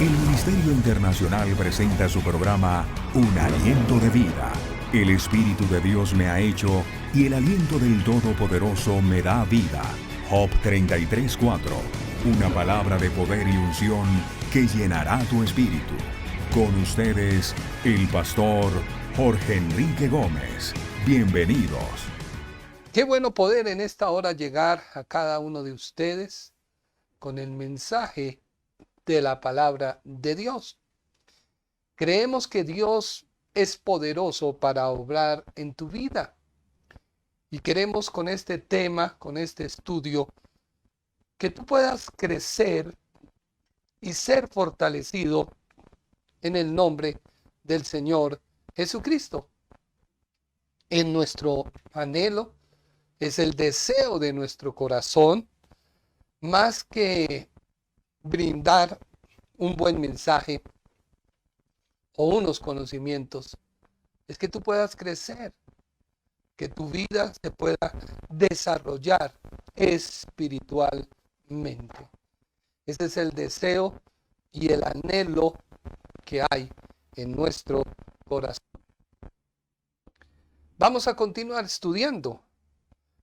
El Ministerio Internacional presenta su programa Un Aliento de Vida. El Espíritu de Dios me ha hecho y el aliento del Todopoderoso me da vida. Job 33:4. Una palabra de poder y unción que llenará tu espíritu. Con ustedes, el pastor Jorge Enrique Gómez. Bienvenidos. Qué bueno poder en esta hora llegar a cada uno de ustedes con el mensaje de la palabra de Dios. Creemos que Dios es poderoso para obrar en tu vida. Y queremos con este tema, con este estudio, que tú puedas crecer y ser fortalecido en el nombre del Señor Jesucristo. En nuestro anhelo, es el deseo de nuestro corazón, más que brindar un buen mensaje o unos conocimientos, es que tú puedas crecer, que tu vida se pueda desarrollar espiritualmente. Ese es el deseo y el anhelo que hay en nuestro corazón. Vamos a continuar estudiando,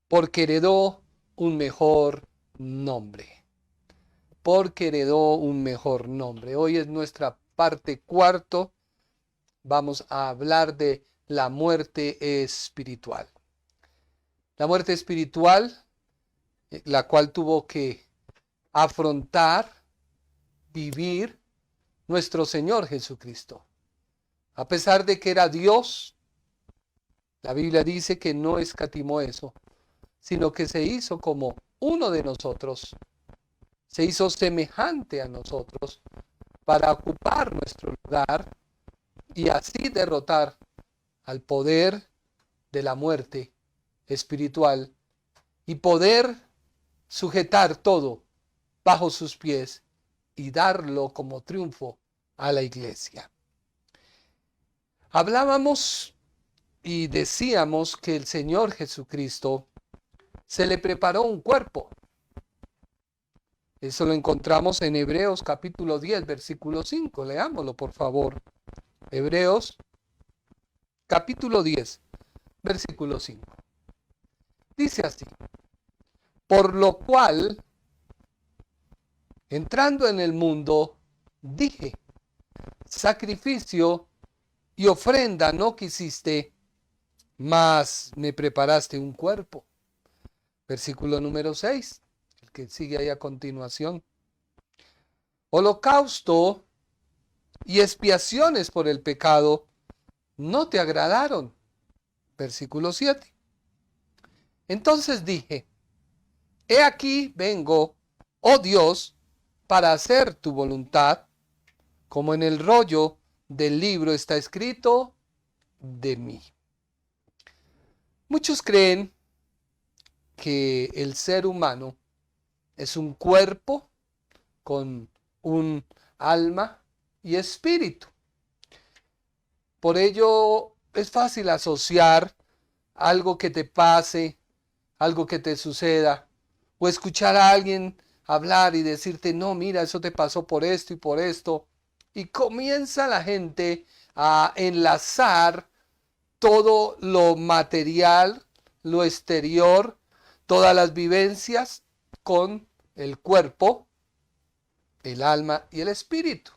porque heredó un mejor nombre. Porque heredó un mejor nombre. Hoy es nuestra parte cuarto. Vamos a hablar de la muerte espiritual. La muerte espiritual, la cual tuvo que afrontar, vivir nuestro Señor Jesucristo. A pesar de que era Dios, la Biblia dice que no escatimó eso, sino que se hizo como uno de nosotros. Se hizo semejante a nosotros para ocupar nuestro lugar y así derrotar al poder de la muerte espiritual y poder sujetar todo bajo sus pies y darlo como triunfo a la iglesia. Hablábamos y decíamos que el Señor Jesucristo se le preparó un cuerpo. Eso lo encontramos en Hebreos capítulo 10, versículo 5. Leámoslo, por favor. Hebreos capítulo 10, versículo 5. Dice así: por lo cual, entrando en el mundo, dije, sacrificio y ofrenda no quisiste, mas me preparaste un cuerpo. Versículo número 6, el que sigue ahí a continuación. Holocausto y expiaciones por el pecado no te agradaron. Versículo 7. Entonces dije, he aquí vengo, oh Dios, para hacer tu voluntad, como en el rollo del libro está escrito de mí. Muchos creen que el ser humano es un cuerpo con un alma y espíritu. Por ello es fácil asociar algo que te pase, algo que te suceda, o escuchar a alguien hablar y decirte, no, mira, eso te pasó por esto y por esto. Y comienza la gente a enlazar todo lo material, lo exterior, todas las vivencias con el cuerpo, el alma y el espíritu.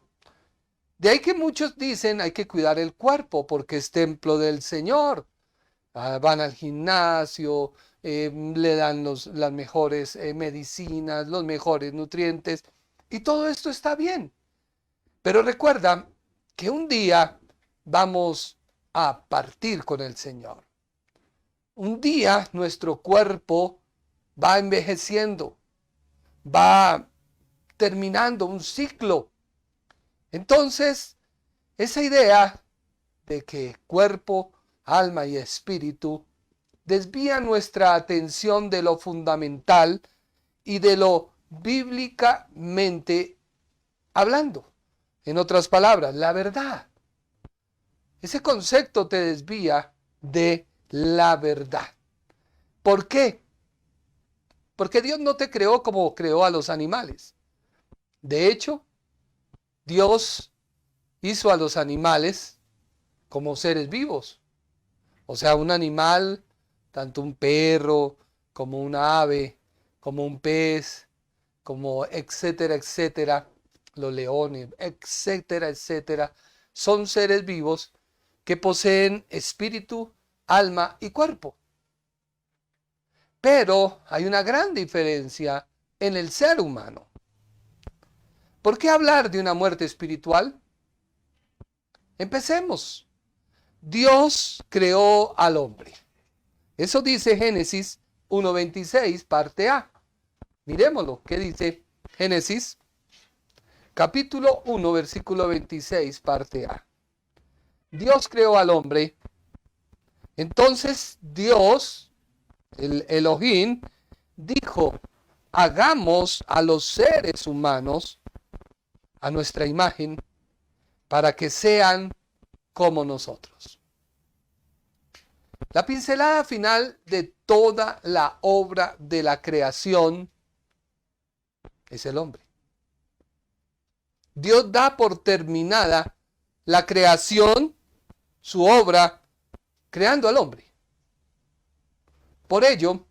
De ahí que muchos dicen hay que cuidar el cuerpo porque es templo del Señor. Van al gimnasio, le dan las mejores medicinas, los mejores nutrientes y todo esto está bien. Pero recuerda que un día vamos a partir con el Señor. Un día nuestro cuerpo va envejeciendo, va terminando un ciclo. Entonces, esa idea de que cuerpo, alma y espíritu desvía nuestra atención de lo fundamental y de lo bíblicamente hablando. En otras palabras, la verdad. Ese concepto te desvía de la verdad. ¿Por qué? Porque Dios no te creó como creó a los animales. De hecho, Dios hizo a los animales como seres vivos. O sea, un animal, tanto un perro, como un ave, como un pez, como etcétera, etcétera, los leones, etcétera, etcétera, son seres vivos que poseen espíritu, alma y cuerpo. Pero hay una gran diferencia en el ser humano. ¿Por qué hablar de una muerte espiritual? Empecemos. Dios creó al hombre. Eso dice Génesis 1:26, parte A. Mirémoslo. ¿Qué dice Génesis? Capítulo 1, versículo 26, parte A. Dios creó al hombre. Entonces Dios, el Elohim, dijo, hagamos a los seres humanos a nuestra imagen para que sean como nosotros. La pincelada final de toda la obra de la creación es el hombre. Dios da por terminada la creación, su obra, creando al hombre. Por ello,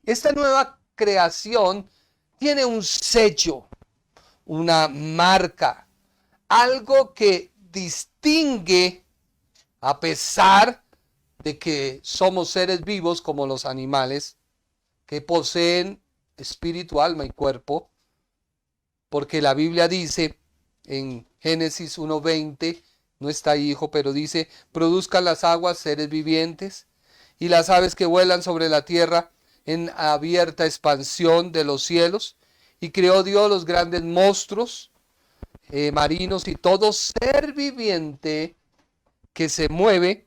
esta nueva creación tiene un sello, una marca, algo que distingue, a pesar de que somos seres vivos como los animales, que poseen espíritu, alma y cuerpo, porque la Biblia dice en Génesis 1:20, no está ahí, hijo, pero dice, produzcan las aguas seres vivientes y las aves que vuelan sobre la tierra en abierta expansión de los cielos. Y creó Dios los grandes monstruos marinos y todo ser viviente que se mueve,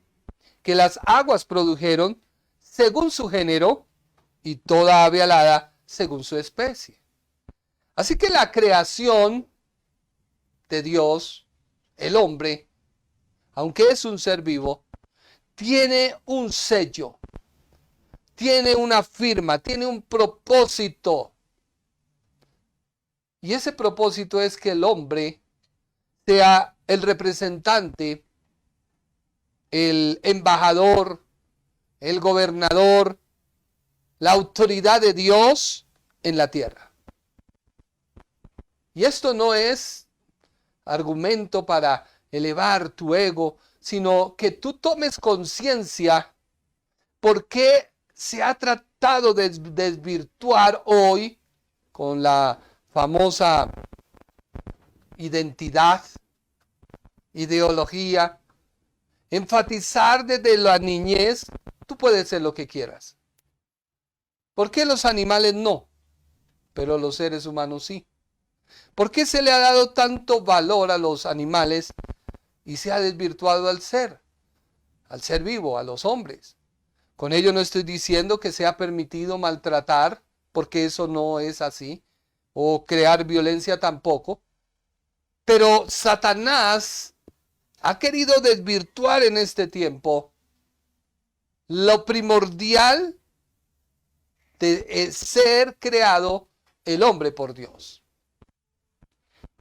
que las aguas produjeron según su género y toda ave alada según su especie. Así que la creación de Dios, el hombre, aunque es un ser vivo, tiene un sello, tiene una firma, tiene un propósito. Y ese propósito es que el hombre sea el representante, el embajador, el gobernador, la autoridad de Dios en la tierra. Y esto no es argumento para elevar tu ego, sino que tú tomes conciencia por qué se ha tratado de desvirtuar hoy con la famosa identidad, ideología, enfatizar desde la niñez, tú puedes ser lo que quieras. ¿Por qué los animales no? Pero los seres humanos sí. ¿Por qué se le ha dado tanto valor a los animales y se ha desvirtuado al ser vivo, a los hombres? Con ello no estoy diciendo que sea permitido maltratar, porque eso no es así, o crear violencia tampoco. Pero Satanás ha querido desvirtuar en este tiempo lo primordial de ser creado el hombre por Dios.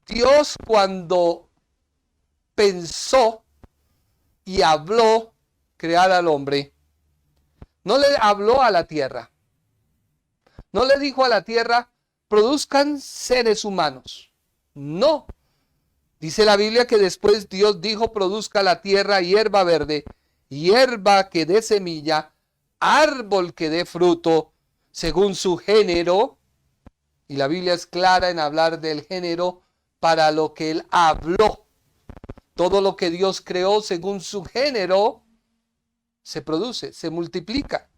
Dios, cuando pensó y habló crear al hombre, no le habló a la tierra. No le dijo a la tierra, produzcan seres humanos. No. Dice la Biblia que después Dios dijo, produzca la tierra hierba verde, hierba que dé semilla, árbol que dé fruto, según su género. Y la Biblia es clara en hablar del género para lo que Él habló. Todo lo que Dios creó según su género se produce, se multiplica.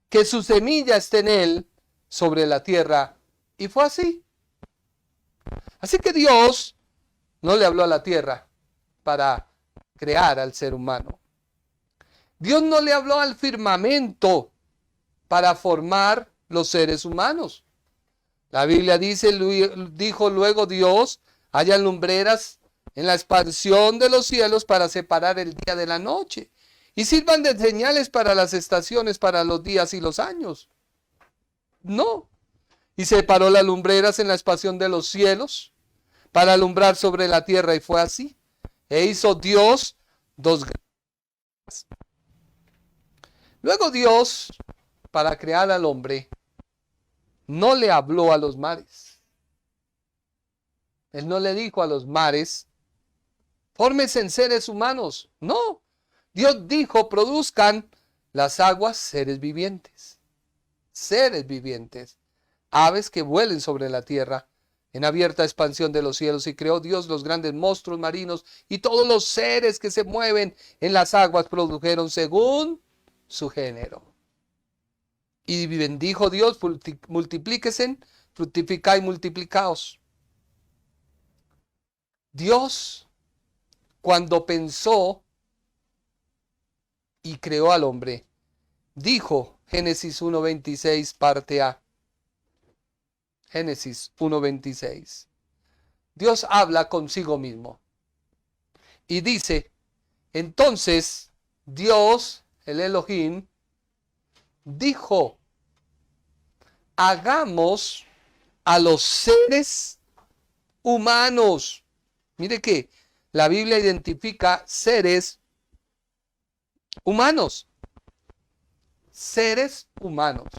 Que su semilla esté en Él sobre la tierra. Y fue así. Así que Dios no le habló a la tierra para crear al ser humano. Dios no le habló al firmamento para formar los seres humanos. La Biblia dice, dijo luego Dios, hayan lumbreras en la expansión de los cielos para separar el día de la noche, y sirvan de señales para las estaciones, para los días y los años. No. Y separó las lumbreras en la expansión de los cielos para alumbrar sobre la tierra, y fue así. E hizo Dios dos grandes. Luego Dios, para crear al hombre, no le habló a los mares. Él no le dijo a los mares, fórmense en seres humanos. No, Dios dijo, produzcan las aguas seres vivientes. Seres vivientes. Aves que vuelen sobre la tierra en abierta expansión de los cielos. Y creó Dios los grandes monstruos marinos y todos los seres que se mueven en las aguas produjeron según su género. Y bendijo Dios, multiplíquense, fructificad y multiplicaos. Dios, cuando pensó y creó al hombre, dijo, Génesis 1:26, parte A. Génesis 1:26. Dios habla consigo mismo y dice, entonces Dios, el Elohim, dijo, hagamos a los seres humanos. Mire que la Biblia identifica seres humanos. Seres humanos,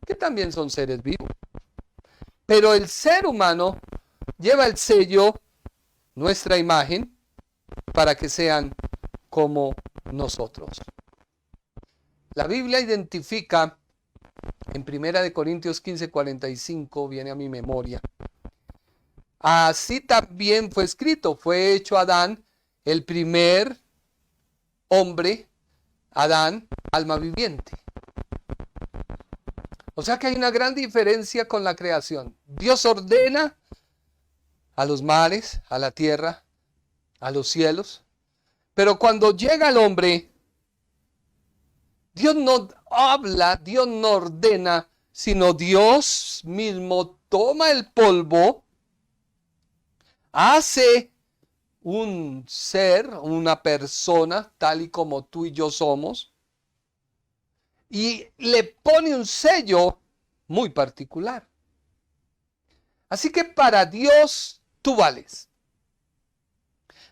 que también son seres vivos. Pero el ser humano lleva el sello, nuestra imagen, para que sean como nosotros. La Biblia identifica en 1 Corintios 15:45, viene a mi memoria. Así también fue escrito, fue hecho Adán, el primer hombre, Adán, alma viviente. O sea que hay una gran diferencia con la creación. Dios ordena a los mares, a la tierra, a los cielos. Pero cuando llega el hombre, Dios no habla, Dios no ordena, sino Dios mismo toma el polvo, hace un ser, una persona, tal y como tú y yo somos, y le pone un sello muy particular. Así que para Dios tú vales.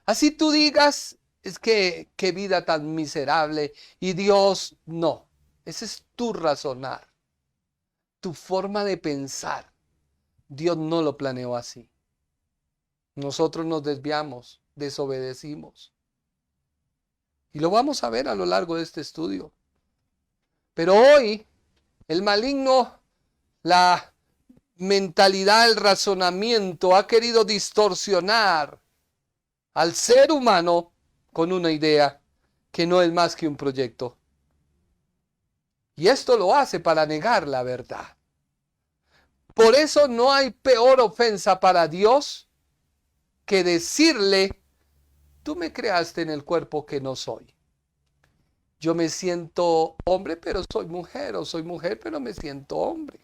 Así tú digas, es que qué vida tan miserable, y Dios no. Ese es tu razonar, tu forma de pensar. Dios no lo planeó así. Nosotros nos desviamos, desobedecimos. Y lo vamos a ver a lo largo de este estudio. Pero hoy, el maligno, la mentalidad, el razonamiento, ha querido distorsionar al ser humano con una idea que no es más que un proyecto. Y esto lo hace para negar la verdad. Por eso no hay peor ofensa para Dios que decirle, tú me creaste en el cuerpo que no soy. Yo me siento hombre, pero soy mujer, o soy mujer, pero me siento hombre.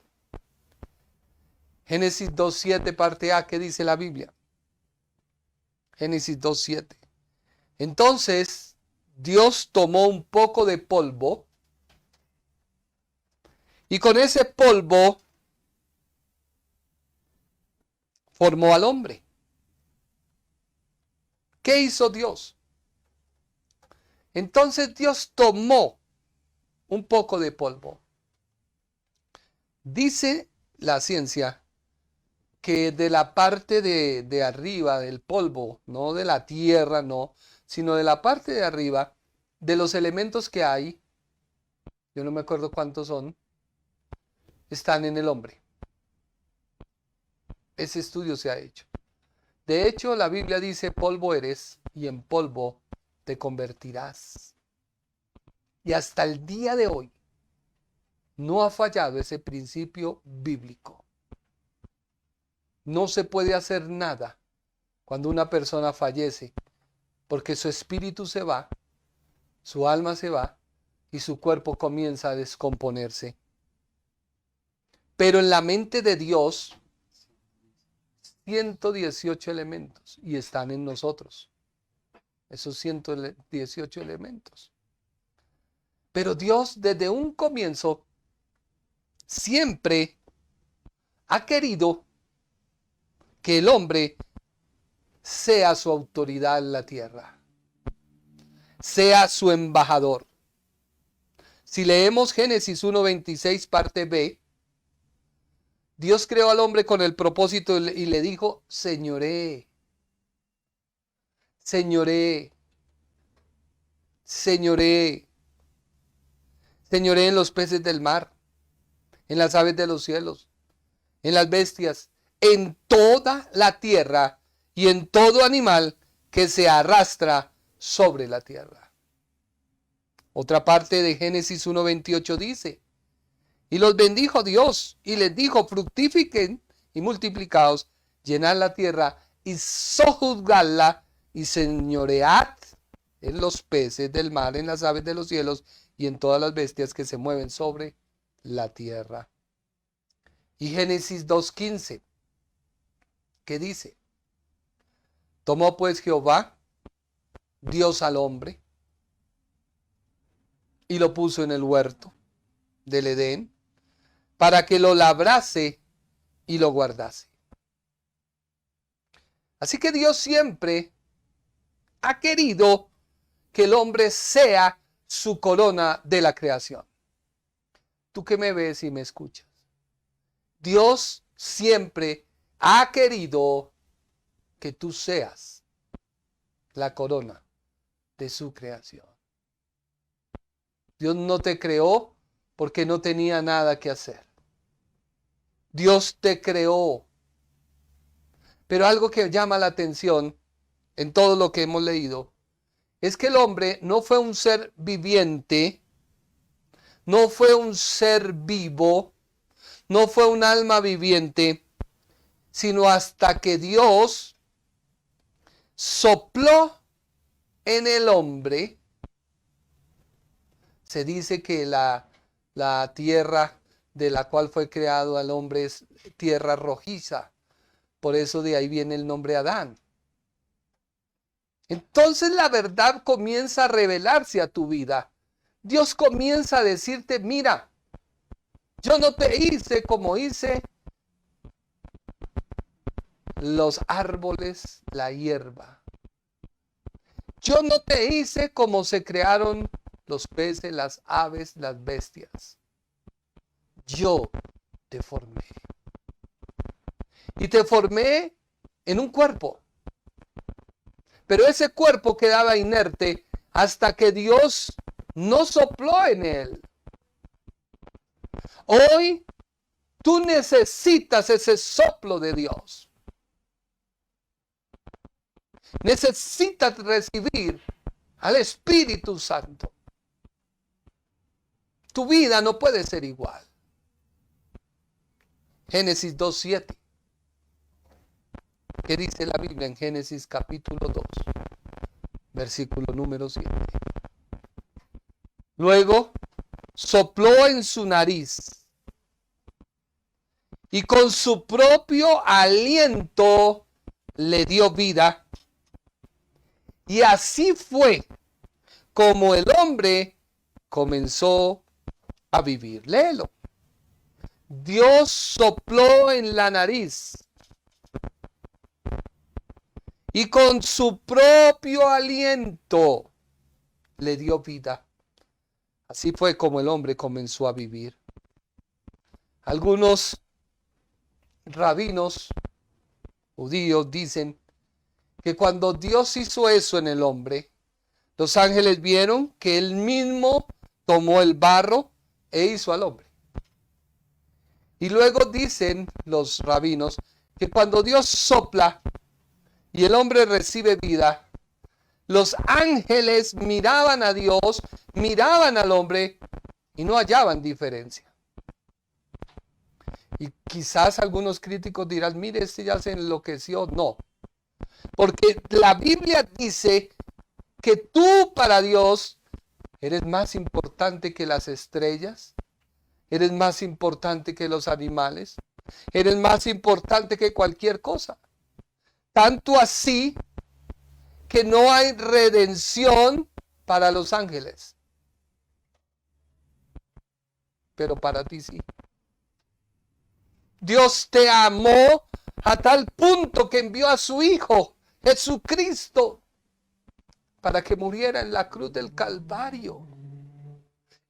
Génesis 2:7, parte A, ¿qué dice la Biblia? Génesis 2:7. Entonces, Dios tomó un poco de polvo y con ese polvo formó al hombre. ¿Qué hizo Dios? Entonces Dios tomó un poco de polvo. Dice la ciencia que de la parte de arriba del polvo, no de la tierra, no, sino de la parte de arriba, de los elementos que hay, yo no me acuerdo cuántos son, están en el hombre. Ese estudio se ha hecho. De hecho, la Biblia dice, polvo eres y en polvo te convertirás. Y hasta el día de hoy no ha fallado ese principio bíblico. No se puede hacer nada cuando una persona fallece, porque su espíritu se va, su alma se va y su cuerpo comienza a descomponerse. Pero en la mente de Dios, 118 elementos y están en nosotros. Esos 118 elementos. Pero Dios desde un comienzo siempre ha querido que el hombre sea su autoridad en la tierra, sea su embajador. Si leemos Génesis 1:26 parte B, Dios creó al hombre con el propósito y le dijo, señoree, señoree, señoree, señoree en los peces del mar, en las aves de los cielos, en las bestias, en toda la tierra y en todo animal que se arrastra sobre la tierra. Otra parte de Génesis 1:28 dice, y los bendijo Dios y les dijo, fructifiquen y multiplicaos, llenad la tierra y sojuzgadla y señoread en los peces del mar, en las aves de los cielos y en todas las bestias que se mueven sobre la tierra. Y Génesis 2:15, ¿qué dice? Tomó pues Jehová, Dios al hombre, y lo puso en el huerto del Edén, para que lo labrase y lo guardase. Así que Dios siempre ha querido que el hombre sea su corona de la creación. Tú que me ves y me escuchas, Dios siempre ha querido que tú seas la corona de su creación. Dios no te creó porque no tenía nada que hacer. Dios te creó. Pero algo que llama la atención en todo lo que hemos leído es que el hombre no fue un ser viviente, no fue un ser vivo, no fue un alma viviente, sino hasta que Dios sopló en el hombre. Se dice que la tierra de la cual fue creado al hombre es tierra rojiza. Por eso de ahí viene el nombre Adán. Entonces la verdad comienza a revelarse a tu vida. Dios comienza a decirte, mira, yo no te hice como hice los árboles, la hierba. Yo no te hice como se crearon los peces, las aves, las bestias. Yo te formé. Y te formé en un cuerpo. Pero ese cuerpo quedaba inerte hasta que Dios no sopló en él. Hoy tú necesitas ese soplo de Dios. Necesitas recibir al Espíritu Santo. Tu vida no puede ser igual. Génesis 2:7. ¿Qué dice la Biblia en Génesis capítulo 2, versículo número 7? Luego sopló en su nariz y con su propio aliento le dio vida. Y así fue como el hombre comenzó a vivir. Léelo. Dios sopló en la nariz y con su propio aliento le dio vida. Así fue como el hombre comenzó a vivir. Algunos rabinos judíos dicen que cuando Dios hizo eso en el hombre, los ángeles vieron que él mismo tomó el barro e hizo al hombre. Y luego dicen los rabinos que cuando Dios sopla y el hombre recibe vida, los ángeles miraban a Dios, miraban al hombre y no hallaban diferencia. Y quizás algunos críticos dirán, mire, este ya se enloqueció. No, porque la Biblia dice que tú para Dios eres más importante que las estrellas, eres más importante que los animales, eres más importante que cualquier cosa. Tanto así que no hay redención para los ángeles. Pero para ti sí. Dios te amó a tal punto que envió a su Hijo Jesucristo, para que muriera en la cruz del Calvario.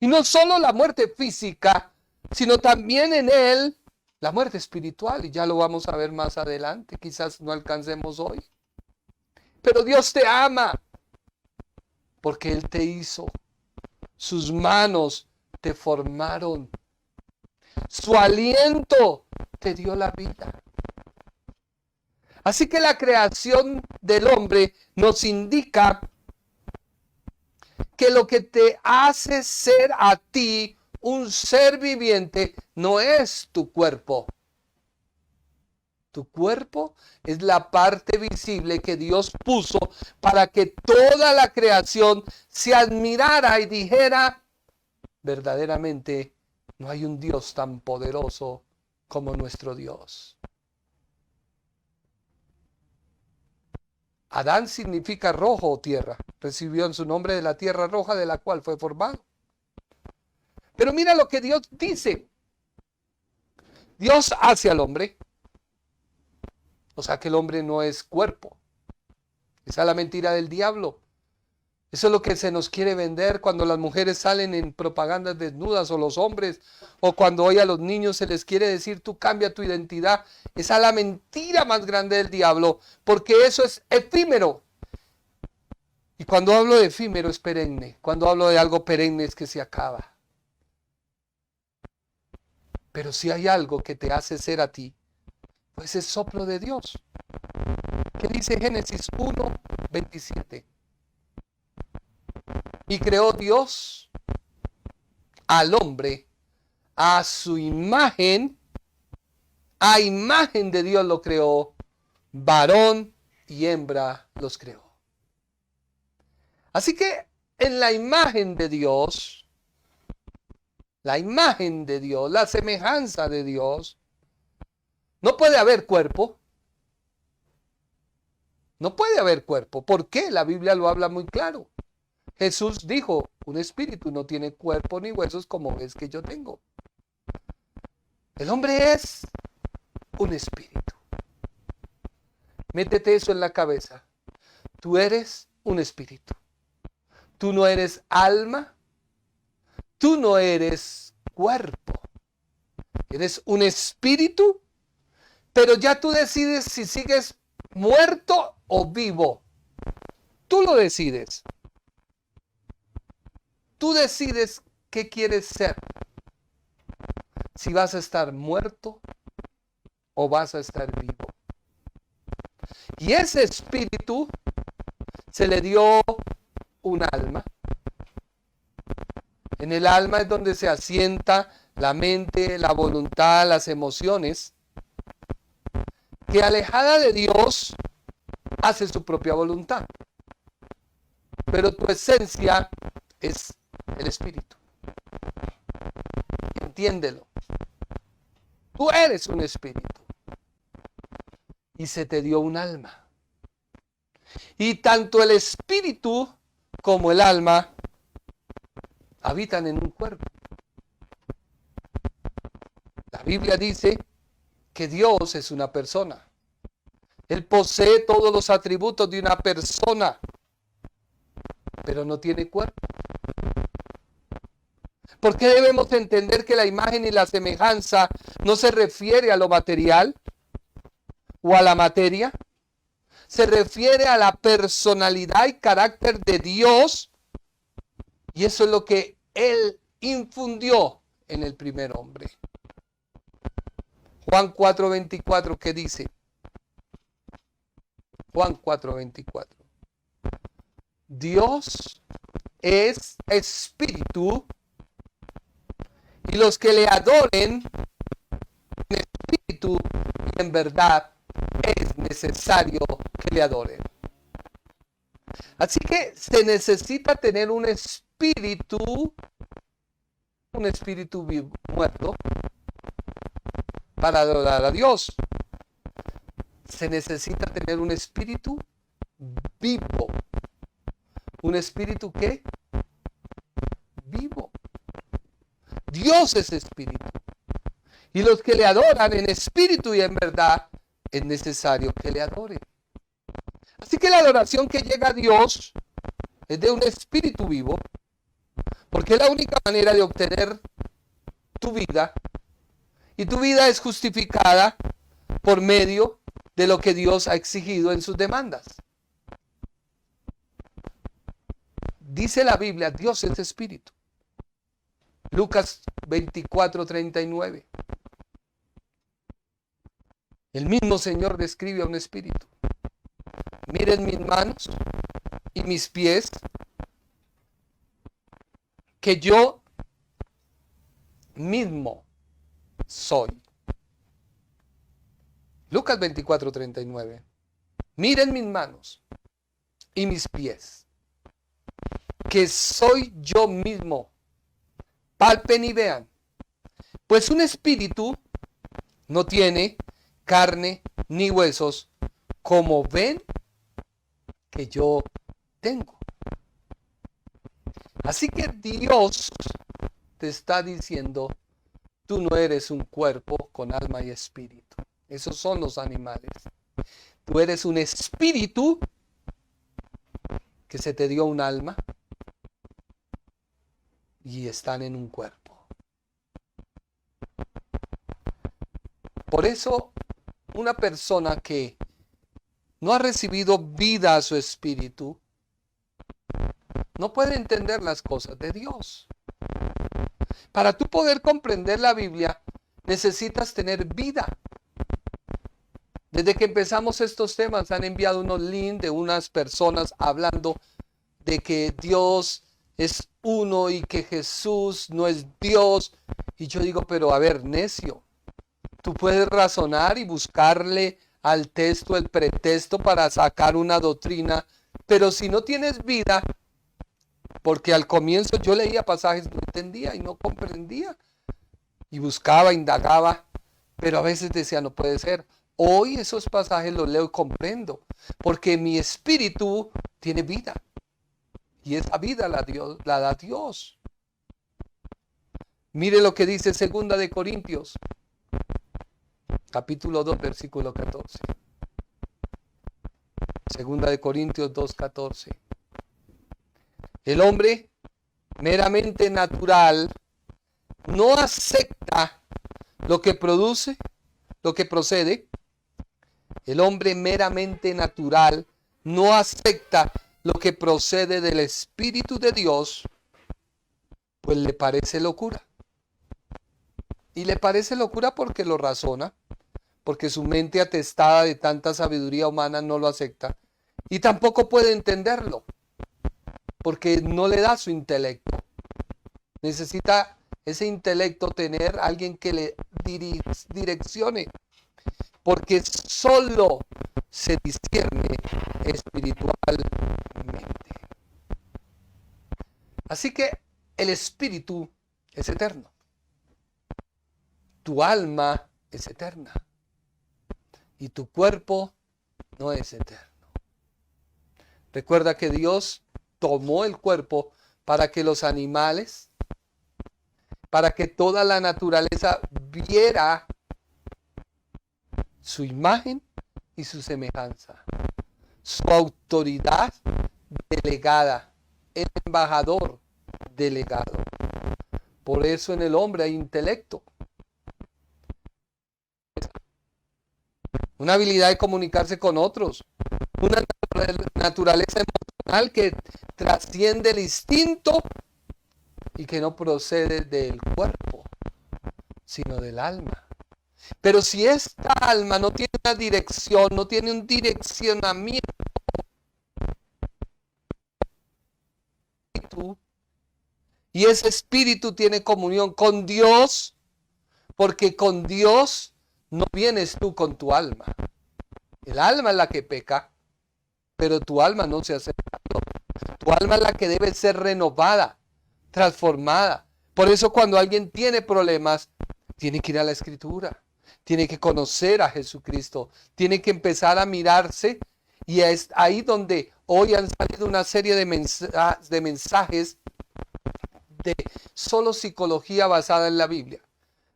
Y no solo la muerte física, sino también en Él la muerte espiritual. Y ya lo vamos a ver más adelante. Quizás no alcancemos hoy. Pero Dios te ama porque Él te hizo. Sus manos te formaron. Su aliento te dio la vida. Así que la creación del hombre nos indica que lo que te hace ser a ti un ser viviente no es tu cuerpo. Tu cuerpo es la parte visible que Dios puso para que toda la creación se admirara y dijera, verdaderamente no hay un Dios tan poderoso como nuestro Dios. Adán significa rojo o tierra. Recibió en su nombre de la tierra roja de la cual fue formado. Pero mira lo que Dios dice. Dios hace al hombre. O sea que el hombre no es cuerpo. Esa es la mentira del diablo. Eso es lo que se nos quiere vender cuando las mujeres salen en propagandas desnudas o los hombres. O cuando hoy a los niños se les quiere decir tú cambia tu identidad. Esa es la mentira más grande del diablo. Porque eso es efímero. Y cuando hablo de efímero es perenne. Cuando hablo de algo perenne es que se acaba. Pero si hay algo que te hace ser a ti, pues es soplo de Dios. ¿Qué dice Génesis 1:27? Y creó Dios al hombre a su imagen, a imagen de Dios lo creó, varón y hembra los creó. Así que en la imagen de Dios, la semejanza de Dios, no puede haber cuerpo. No puede haber cuerpo. ¿Por qué? La Biblia lo habla muy claro. Jesús dijo, un espíritu no tiene cuerpo ni huesos como ves que yo tengo. El hombre es un espíritu. Métete eso en la cabeza. Tú eres un espíritu. Tú no eres alma. Tú no eres cuerpo. Eres un espíritu. Pero ya tú decides si sigues muerto o vivo. Tú lo decides. Tú decides qué quieres ser. Si vas a estar muerto o vas a estar vivo. Y ese espíritu se le dio un alma. En el alma es donde se asienta la mente, la voluntad, las emociones. Que alejada de Dios hace su propia voluntad. Pero tu esencia es el espíritu. Entiéndelo. Tú eres un espíritu. Y se te dio un alma. Y tanto el espíritu como el alma habitan en un cuerpo. La Biblia dice que Dios es una persona. Él posee todos los atributos de una persona, pero no tiene cuerpo. ¿Por qué debemos entender que la imagen y la semejanza no se refiere a lo material o a la materia? Se refiere a la personalidad y carácter de Dios, y eso es lo que Él infundió en el primer hombre. Juan 4:24, ¿qué dice? Juan 4:24. Dios es espíritu y los que le adoren en espíritu y en verdad es necesario que le adoren. Así que se necesita tener un espíritu muerto para adorar a Dios. Se necesita tener un espíritu vivo. ¿Un espíritu qué? Vivo. Dios es espíritu. Y los que le adoran en espíritu y en verdad, es necesario que le adoren. Así que la adoración que llega a Dios es de un espíritu vivo, porque es la única manera de obtener tu vida, y tu vida es justificada por medio de lo que Dios ha exigido en sus demandas. Dice la Biblia, Dios es espíritu. Lucas 24:39. El mismo Señor describe a un espíritu. Miren mis manos y mis pies, que yo mismo soy. Lucas 24:39. Miren mis manos y mis pies, que soy yo mismo. Palpen y vean. Pues un espíritu no tiene carne ni huesos, como ven que yo tengo. Así que Dios te está diciendo, tú no eres un cuerpo con alma y espíritu. Esos son los animales. Tú eres un espíritu que se te dio un alma y están en un cuerpo. Por eso, una persona que no ha recibido vida a su espíritu no puede entender las cosas de Dios. Para tú poder comprender la Biblia, necesitas tener vida. Desde que empezamos estos temas, han enviado unos links de unas personas hablando de que Dios es uno y que Jesús no es Dios. Y yo digo, pero a ver, necio, tú puedes razonar y buscarle al texto el pretexto para sacar una doctrina, pero si no tienes vida, porque al comienzo yo leía pasajes, no entendía y no comprendía, y buscaba, indagaba, pero a veces decía, no puede ser. Hoy esos pasajes los leo y comprendo, porque mi espíritu tiene vida, y esa vida la da Dios. Mire lo que dice 2 de Corintios, capítulo 2, versículo 14. 2 de Corintios 2:14. El hombre meramente natural no acepta lo que produce, lo que procede. El hombre meramente natural no acepta lo que procede del Espíritu de Dios, pues le parece locura. Y le parece locura porque lo razona, porque su mente atestada de tanta sabiduría humana no lo acepta. Y tampoco puede entenderlo, porque no le da su intelecto. Necesita ese intelecto tener alguien que le direccione, porque solo se discierne espiritualmente. Así que el espíritu es eterno. Tu alma es eterna. Y tu cuerpo no es eterno. Recuerda que Dios tomó el cuerpo para que los animales, para que toda la naturaleza viera su imagen y su semejanza, su autoridad delegada, el embajador delegado. Por eso en el hombre hay intelecto, una habilidad de comunicarse con otros, una naturaleza emocional que trasciende el instinto y que no procede del cuerpo, sino del alma. Pero si esta alma no tiene una dirección, no tiene un direccionamiento, y ese espíritu tiene comunión con Dios, porque con Dios no vienes tú con tu alma. El alma es la que peca, pero tu alma no se acerca a Dios. Tu alma es la que debe ser renovada, transformada. Por eso cuando alguien tiene problemas, tiene que ir a la Escritura, tiene que conocer a Jesucristo, tiene que empezar a mirarse, y es ahí donde hoy han salido una serie de mensajes de solo psicología basada en la Biblia.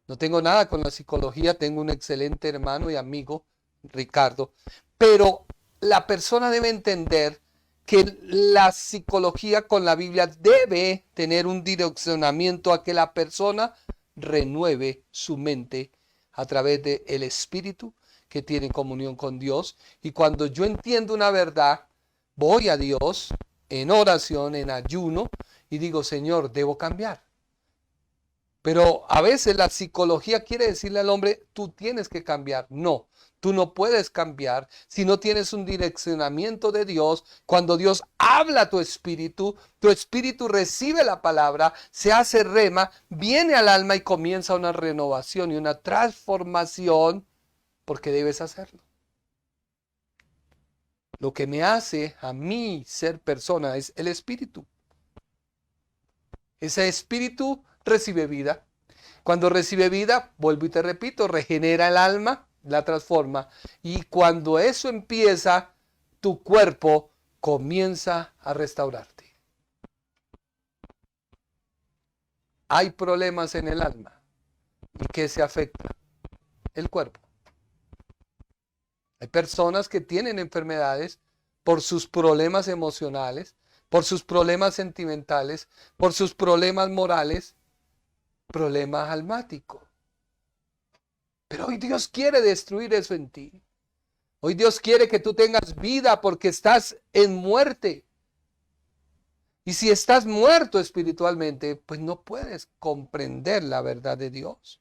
No tengo nada con la psicología, tengo un excelente hermano y amigo, Ricardo, pero la persona debe entender que la psicología con la Biblia debe tener un direccionamiento a que la persona renueve su mente a través del Espíritu que tiene comunión con Dios. Y cuando yo entiendo una verdad, voy a Dios en oración, en ayuno, y digo, Señor, debo cambiar. Pero a veces la psicología quiere decirle al hombre, tú tienes que cambiar. No, tú no puedes cambiar si no tienes un direccionamiento de Dios. Cuando Dios habla a tu espíritu recibe la palabra, se hace rema, viene al alma y comienza una renovación y una transformación, porque debes hacerlo. Lo que me hace a mí ser persona es el espíritu. Ese espíritu recibe vida. Cuando recibe vida, vuelvo y te repito, regenera el alma, la transforma. Y cuando eso empieza, tu cuerpo comienza a restaurarte. Hay problemas en el alma. ¿Y qué se afecta? El cuerpo. Hay personas que tienen enfermedades por sus problemas emocionales, por sus problemas sentimentales, por sus problemas morales, problemas almáticos. Pero hoy Dios quiere destruir eso en ti. Hoy Dios quiere que tú tengas vida porque estás en muerte. Y si estás muerto espiritualmente, pues no puedes comprender la verdad de Dios.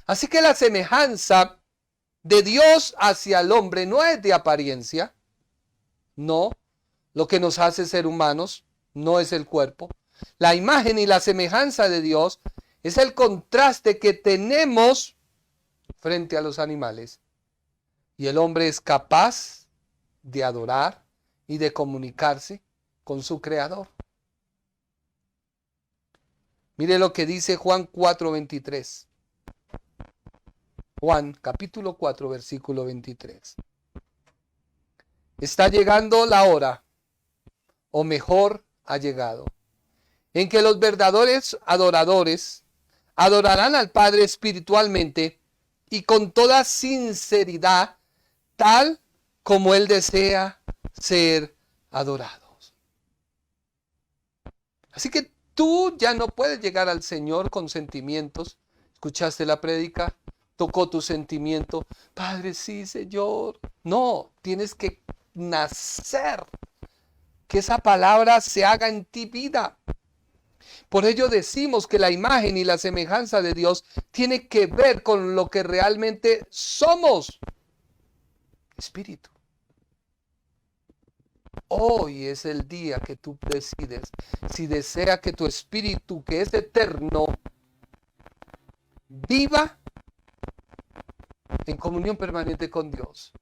Así que la semejanza de Dios hacia el hombre no es de apariencia. No. Lo que nos hace ser humanos no es el cuerpo. La imagen y la semejanza de Dios es el contraste que tenemos frente a los animales. Y el hombre es capaz de adorar y de comunicarse con su Creador. Mire lo que dice Juan 4:23. Juan capítulo 4 versículo 23. Está llegando la hora, o mejor, ha llegado, en que los verdaderos adoradores adorarán al Padre espiritualmente y con toda sinceridad, tal como Él desea ser adorados. Así que tú ya no puedes llegar al Señor con sentimientos. ¿Escuchaste la prédica? Tocó tu sentimiento. Padre, sí, Señor. No, tienes que nacer. Que esa palabra se haga en ti vida. Por ello decimos que la imagen y la semejanza de Dios tiene que ver con lo que realmente somos. Espíritu. Hoy es el día que tú decides si desea que tu espíritu, que es eterno, viva en comunión permanente con Dios,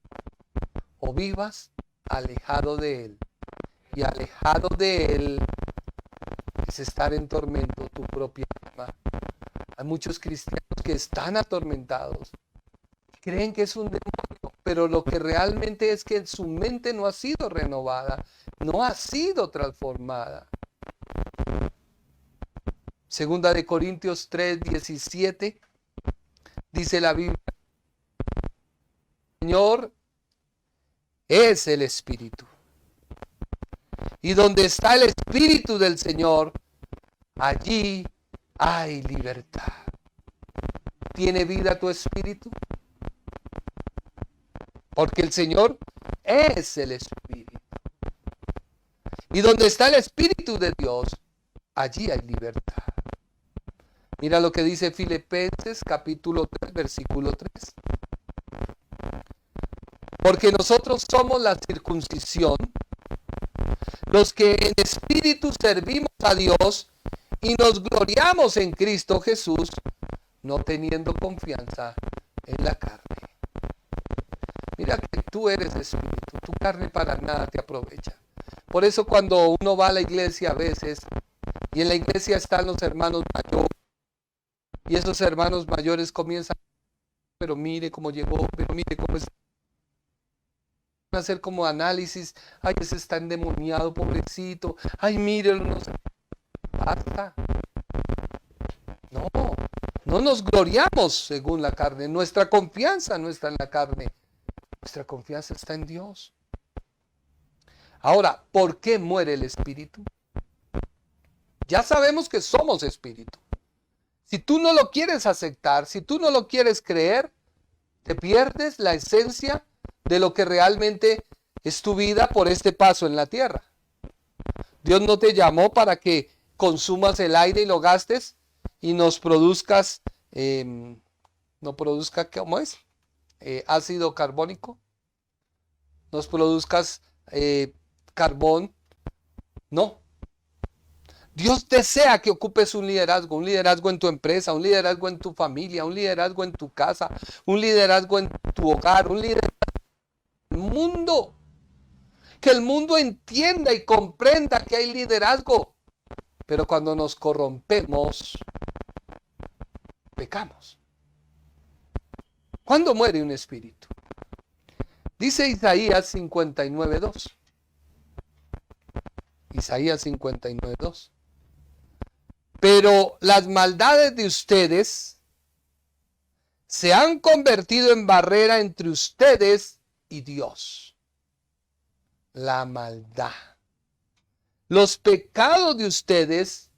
o vivas alejado de Él. Y alejado de Él es estar en tormento tu propia alma. Hay muchos cristianos que están atormentados, creen que es un demonio, pero lo que realmente es que su mente no ha sido renovada, no ha sido transformada. Segunda de Corintios 3:17 dice la Biblia: el Señor es el Espíritu. Y donde está el Espíritu del Señor, allí hay libertad. ¿Tiene vida tu espíritu? Porque el Señor es el Espíritu. Y donde está el Espíritu de Dios, allí hay libertad. Mira lo que dice Filipenses capítulo 3, versículo 3. Porque nosotros somos la circuncisión, los que en espíritu servimos a Dios y nos gloriamos en Cristo Jesús, no teniendo confianza en la carne. Mira que tú eres espíritu, tu carne para nada te aprovecha. Por eso cuando uno va a la iglesia a veces, y en la iglesia están los hermanos mayores, y esos hermanos mayores comienzan, pero mire cómo llegó, pero mire cómo está. Hacer como análisis, ay, ese está endemoniado, pobrecito, ay, mírelo, no sé. Basta. No nos gloriamos según la carne, nuestra confianza no está en la carne, nuestra confianza está en Dios. Ahora, ¿por qué muere el espíritu? Ya sabemos que somos espíritu. Si tú no lo quieres aceptar, si tú no lo quieres creer, te pierdes la esencia de lo que realmente es tu vida por este paso en la tierra. Dios no te llamó para que consumas el aire y lo gastes y nos produzcas, ¿cómo es? Ácido carbónico, nos produzcas carbón. No. Dios desea que ocupes un liderazgo en tu empresa, un liderazgo en tu familia, un liderazgo en tu casa, un liderazgo en tu hogar, un liderazgo en el mundo. Que el mundo entienda y comprenda que hay liderazgo. Pero cuando nos corrompemos, pecamos. ¿Cuándo muere un espíritu? Dice Isaías 59:2. Isaías 59:2. Pero las maldades de ustedes se han convertido en barrera entre ustedes y Dios. La maldad. Los pecados de ustedes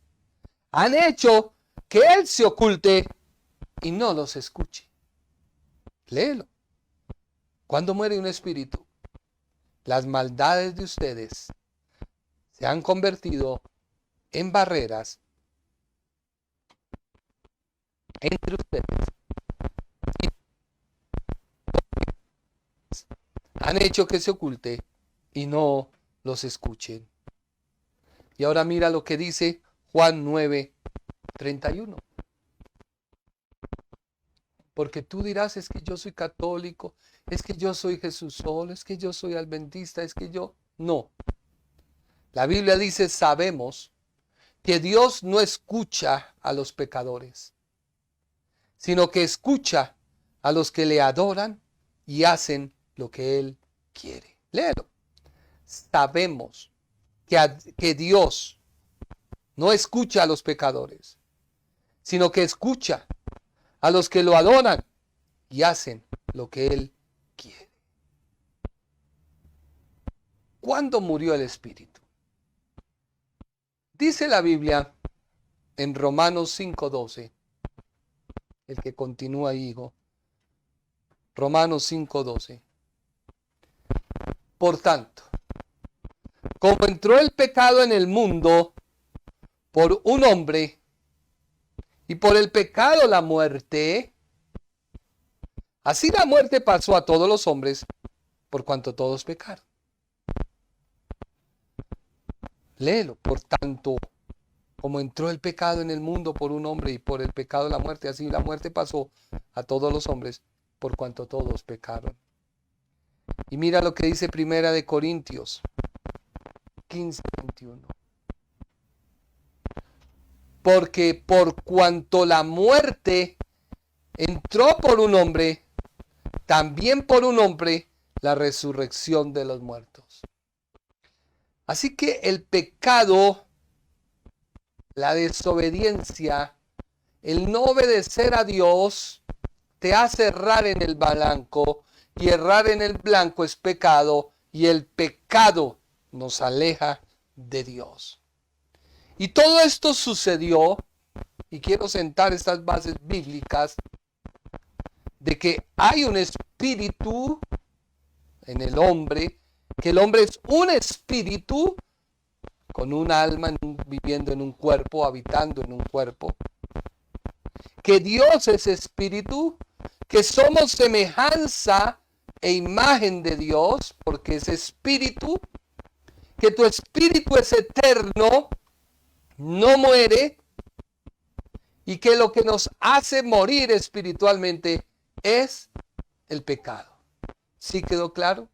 han hecho que Él se oculte y no los escuche. Léelo. ¿Cuándo muere un espíritu? Las maldades de ustedes se han convertido en barreras entre ustedes. Han hecho que se oculte y no los escuchen. Y ahora mira lo que dice Juan 9:31. Porque tú dirás, es que yo soy católico, es que yo soy Jesús solo, es que yo soy adventista, es que yo... No. La Biblia dice, sabemos que Dios no escucha a los pecadores, sino que escucha a los que le adoran y hacen lo que Él quiere. Léelo. Sabemos que Dios no escucha a los pecadores, sino que escucha a los que lo adoran y hacen lo que Él quiere. ¿Cuándo murió el espíritu? Dice la Biblia en Romanos 5:12, el que continúa ahí, hijo. Romanos 5:12. Por tanto, como entró el pecado en el mundo por un hombre, y por el pecado la muerte, así la muerte pasó a todos los hombres, por cuanto todos pecaron. Léelo. Por tanto, como entró el pecado en el mundo por un hombre, y por el pecado la muerte, así la muerte pasó a todos los hombres, por cuanto todos pecaron. Y mira lo que dice Primera de Corintios 15:21. Porque por cuanto la muerte entró por un hombre, también por un hombre la resurrección de los muertos. Así que el pecado, la desobediencia, el no obedecer a Dios, te hace errar en el blanco, y errar en el blanco es pecado, y el pecado nos aleja de Dios. Y todo esto sucedió, y quiero sentar estas bases bíblicas, de que hay un espíritu en el hombre, que el hombre es un espíritu con un alma viviendo en un cuerpo, habitando en un cuerpo, que Dios es espíritu, que somos semejanza e imagen de Dios, porque es espíritu, que tu espíritu es eterno, no muere, y que lo que nos hace morir espiritualmente es el pecado. ¿Sí quedó claro?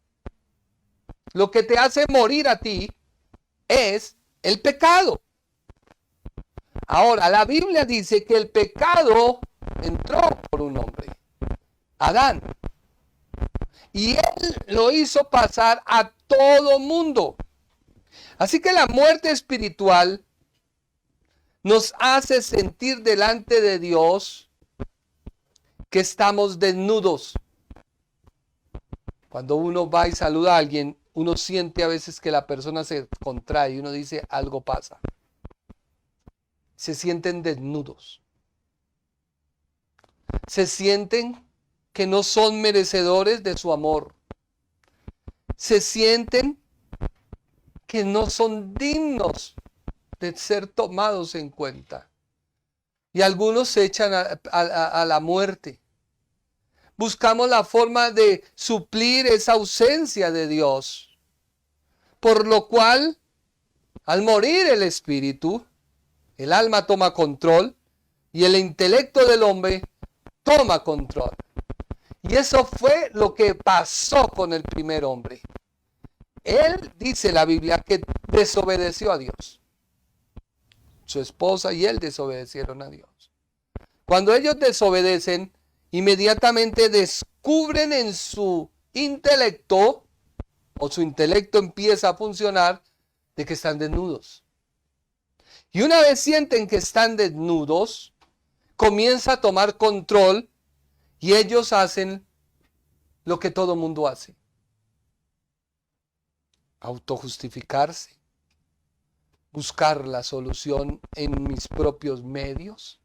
Lo que te hace morir a ti es el pecado. Ahora, la Biblia dice que el pecado entró por un hombre, Adán. Y él lo hizo pasar a todo mundo. Así que la muerte espiritual nos hace sentir delante de Dios que estamos desnudos. Cuando uno va y saluda a alguien, uno siente a veces que la persona se contrae y uno dice algo pasa. Se sienten desnudos. Se sienten que no son merecedores de su amor. Se sienten que no son dignos de ser tomados en cuenta. Y algunos se echan a la muerte. Buscamos la forma de suplir esa ausencia de Dios. Por lo cual, al morir el espíritu, el alma toma control y el intelecto del hombre toma control. Y eso fue lo que pasó con el primer hombre. Él, dice la Biblia, que desobedeció a Dios. Su esposa y él desobedecieron a Dios. Cuando ellos desobedecen, inmediatamente descubren en su intelecto, o su intelecto empieza a funcionar, de que están desnudos. Y una vez sienten que están desnudos, comienza a tomar control y ellos hacen lo que todo mundo hace. Autojustificarse, buscar la solución en mis propios medios,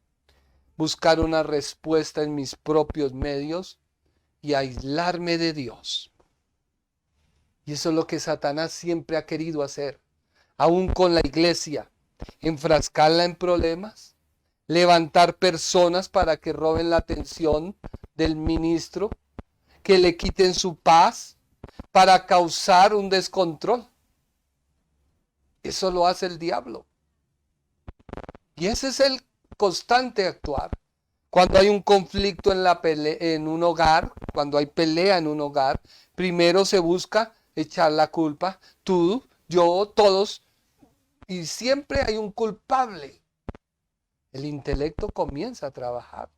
buscar una respuesta en mis propios medios y aislarme de Dios. Y eso es lo que Satanás siempre ha querido hacer, aún con la iglesia, enfrascarla en problemas, levantar personas para que roben la atención del ministro, que le quiten su paz, para causar un descontrol. Eso lo hace el diablo. Y ese es el constante actuar. Cuando hay un conflicto en un hogar, cuando hay pelea en un hogar, primero se busca echar la culpa, tú, yo, todos, y siempre hay un culpable. El intelecto comienza a trabajar.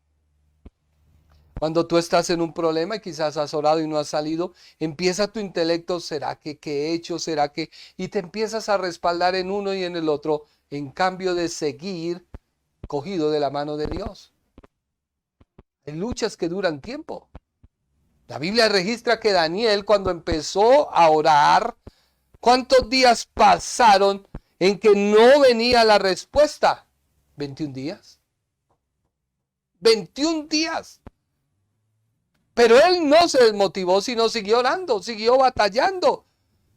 Cuando tú estás en un problema y quizás has orado y no has salido, empieza tu intelecto, ¿será que qué he hecho? ¿Será que? Y te empiezas a respaldar en uno y en el otro, en cambio de seguir cogido de la mano de Dios. Hay luchas que duran tiempo. La Biblia registra que Daniel, cuando empezó a orar, ¿cuántos días pasaron en que no venía la respuesta? 21 días. 21 días. Pero él no se desmotivó, sino siguió orando, siguió batallando,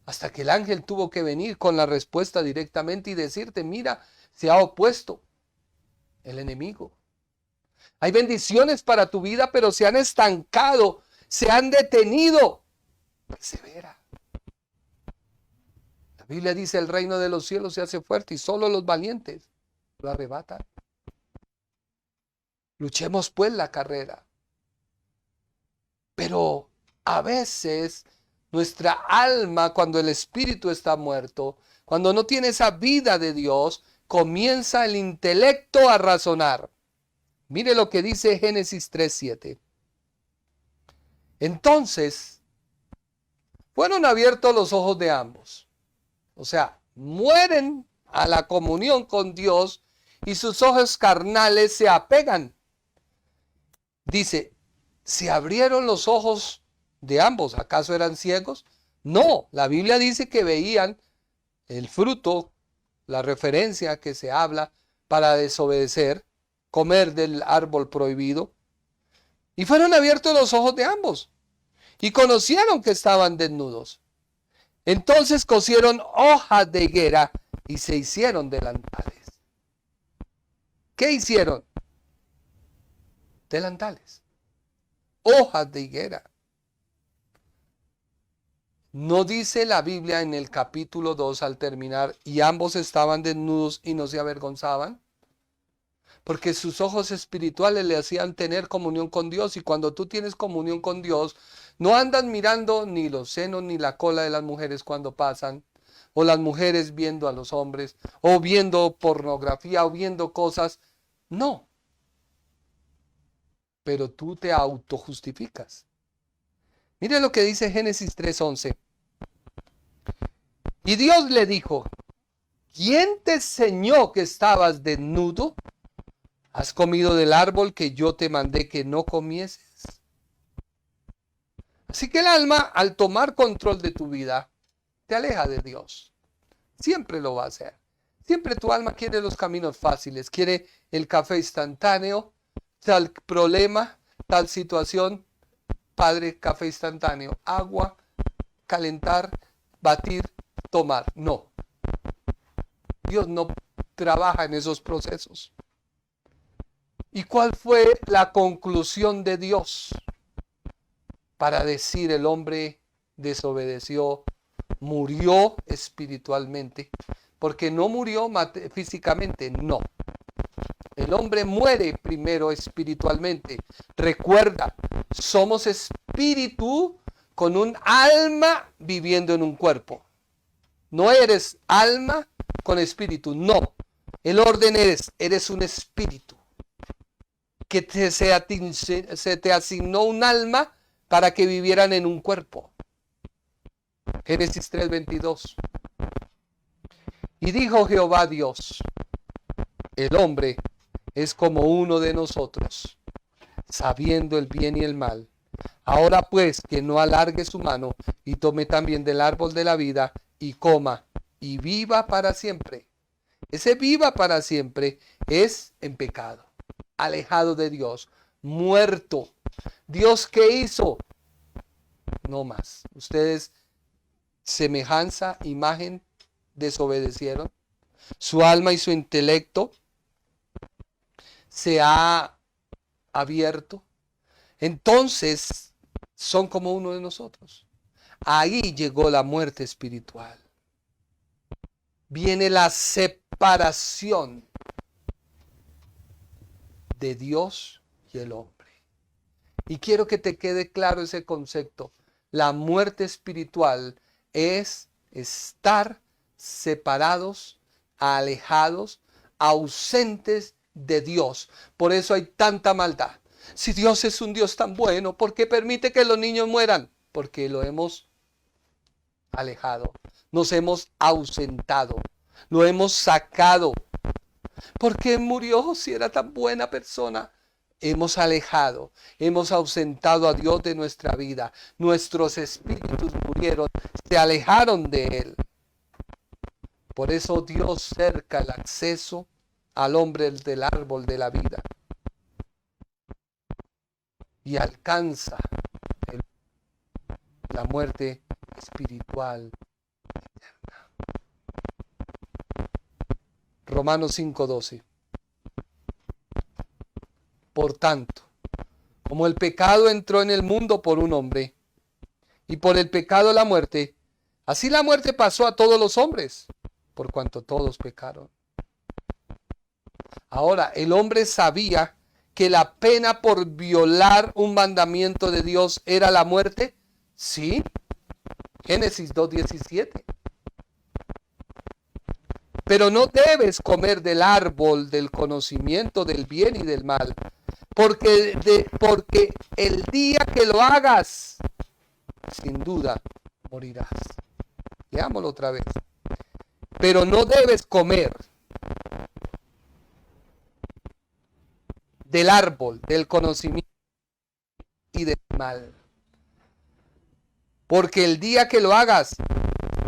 hasta que el ángel tuvo que venir con la respuesta directamente y decirte, mira, se ha opuesto el enemigo. Hay bendiciones para tu vida, pero se han estancado, se han detenido. Persevera. La Biblia dice, el reino de los cielos se hace fuerte y solo los valientes lo arrebatan. Luchemos pues la carrera. Pero a veces nuestra alma, cuando el espíritu está muerto, cuando no tiene esa vida de Dios, comienza el intelecto a razonar. Mire lo que dice Génesis 3:7. Entonces, fueron abiertos los ojos de ambos. O sea, mueren a la comunión con Dios y sus ojos carnales se apegan. Dice, ¿se abrieron los ojos de ambos? ¿Acaso eran ciegos? No, la Biblia dice que veían el fruto, la referencia que se habla para desobedecer, comer del árbol prohibido. Y fueron abiertos los ojos de ambos y conocieron que estaban desnudos. Entonces cosieron hojas de higuera y se hicieron delantales. ¿Qué hicieron? Delantales. Hojas de higuera. ¿No dice la Biblia en el capítulo 2 al terminar, y ambos estaban desnudos y no se avergonzaban? Porque sus ojos espirituales le hacían tener comunión con Dios, y cuando tú tienes comunión con Dios, no andas mirando ni los senos ni la cola de las mujeres cuando pasan, o las mujeres viendo a los hombres, o viendo pornografía, o viendo cosas. No. Pero tú te autojustificas. Mire lo que dice Génesis 3:11. Y Dios le dijo, ¿quién te enseñó que estabas desnudo? ¿Has comido del árbol que yo te mandé que no comieses? Así que el alma, al tomar control de tu vida, te aleja de Dios. Siempre lo va a hacer. Siempre tu alma quiere los caminos fáciles, quiere el café instantáneo, tal problema, tal situación. Padre, café instantáneo, agua, calentar, batir, tomar. No. Dios no trabaja en esos procesos. ¿Y cuál fue la conclusión de Dios? Para decir el hombre desobedeció, murió espiritualmente, porque no murió físicamente, no. El hombre muere primero espiritualmente. Recuerda, somos espíritu con un alma viviendo en un cuerpo. No eres alma con espíritu, no. El orden eres un espíritu. Que se te asignó un alma para que vivieran en un cuerpo. Génesis 3:22. Y dijo Jehová Dios, el hombre es como uno de nosotros, sabiendo el bien y el mal. Ahora pues que no alargue su mano y tome también del árbol de la vida y coma y viva para siempre. Ese viva para siempre es en pecado, alejado de Dios, muerto. ¿Dios qué hizo? No más. Ustedes, semejanza, imagen, desobedecieron. Su alma y su intelecto se ha abierto. Entonces son como uno de nosotros. Ahí llegó la muerte espiritual. Viene la separación de Dios y el hombre. Y quiero que te quede claro ese concepto. La muerte espiritual es estar separados, alejados, ausentes de Dios. Por eso hay tanta maldad. Si Dios es un Dios tan bueno, ¿por qué permite que los niños mueran? Porque lo hemos alejado, nos hemos ausentado, lo hemos sacado. ¿Por qué murió si era tan buena persona? Hemos alejado, hemos ausentado a Dios de nuestra vida. Nuestros espíritus murieron, se alejaron de Él. Por eso Dios cerca el acceso al hombre del árbol de la vida y alcanza la muerte espiritual eterna. Romanos 5:12. Por tanto, como el pecado entró en el mundo por un hombre, y por el pecado la muerte, así la muerte pasó a todos los hombres, por cuanto todos pecaron. Ahora, el hombre sabía que la pena por violar un mandamiento de Dios era la muerte. Sí. Génesis 2:17. Pero no debes comer del árbol del conocimiento del bien y del mal, porque el día que lo hagas, sin duda morirás. Leámoslo otra vez. Pero no debes comer del árbol del conocimiento y del mal, porque el día que lo hagas,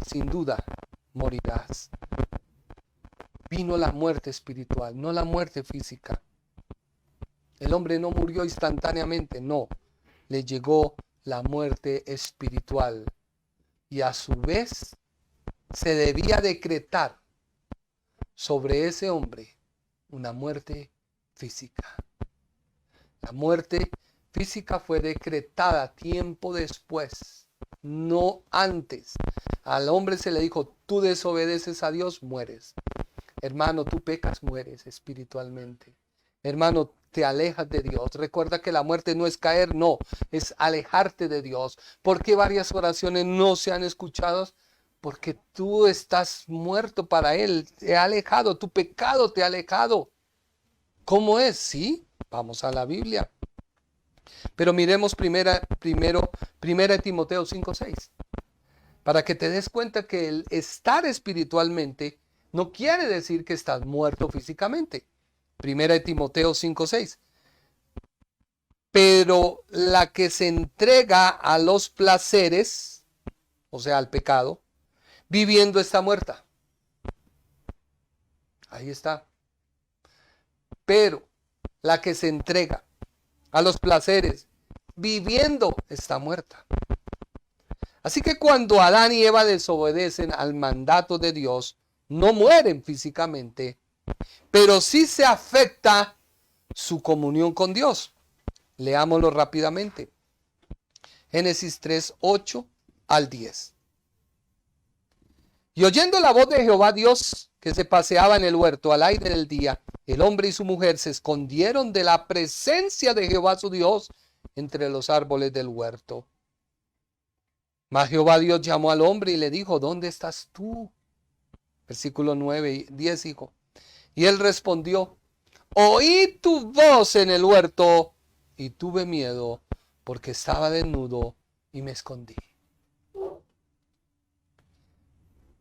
sin duda morirás. Vino la muerte espiritual, no la muerte física. El hombre no murió instantáneamente, no. Le llegó la muerte espiritual. Y a su vez se debía decretar sobre ese hombre una muerte física. La muerte física fue decretada tiempo después, no antes. Al hombre se le dijo, tú desobedeces a Dios, mueres. Hermano, tú pecas, mueres espiritualmente. Hermano, te alejas de Dios. Recuerda que la muerte no es caer, no, es alejarte de Dios. ¿Por qué varias oraciones no se han escuchado? Porque tú estás muerto para Él, te ha alejado, tu pecado te ha alejado. ¿Cómo es? Sí, vamos a la Biblia. Pero miremos primero primera Timoteo 5:6. Para que te des cuenta que el estar espiritualmente no quiere decir que estás muerto físicamente. Primera de Timoteo 5:6. Pero la que se entrega a los placeres, o sea, al pecado, viviendo está muerta. Ahí está. Pero la que se entrega a los placeres, viviendo, está muerta. Así que cuando Adán y Eva desobedecen al mandato de Dios, no mueren físicamente, pero sí se afecta su comunión con Dios. Leámoslo rápidamente. Génesis 3, 8 al 10. Y oyendo la voz de Jehová Dios, que se paseaba en el huerto al aire del día, el hombre y su mujer se escondieron de la presencia de Jehová su Dios entre los árboles del huerto. Mas Jehová Dios llamó al hombre y le dijo, ¿dónde estás tú? Versículo 9 y 10, hijo. Y él respondió, oí tu voz en el huerto y tuve miedo porque estaba desnudo y me escondí.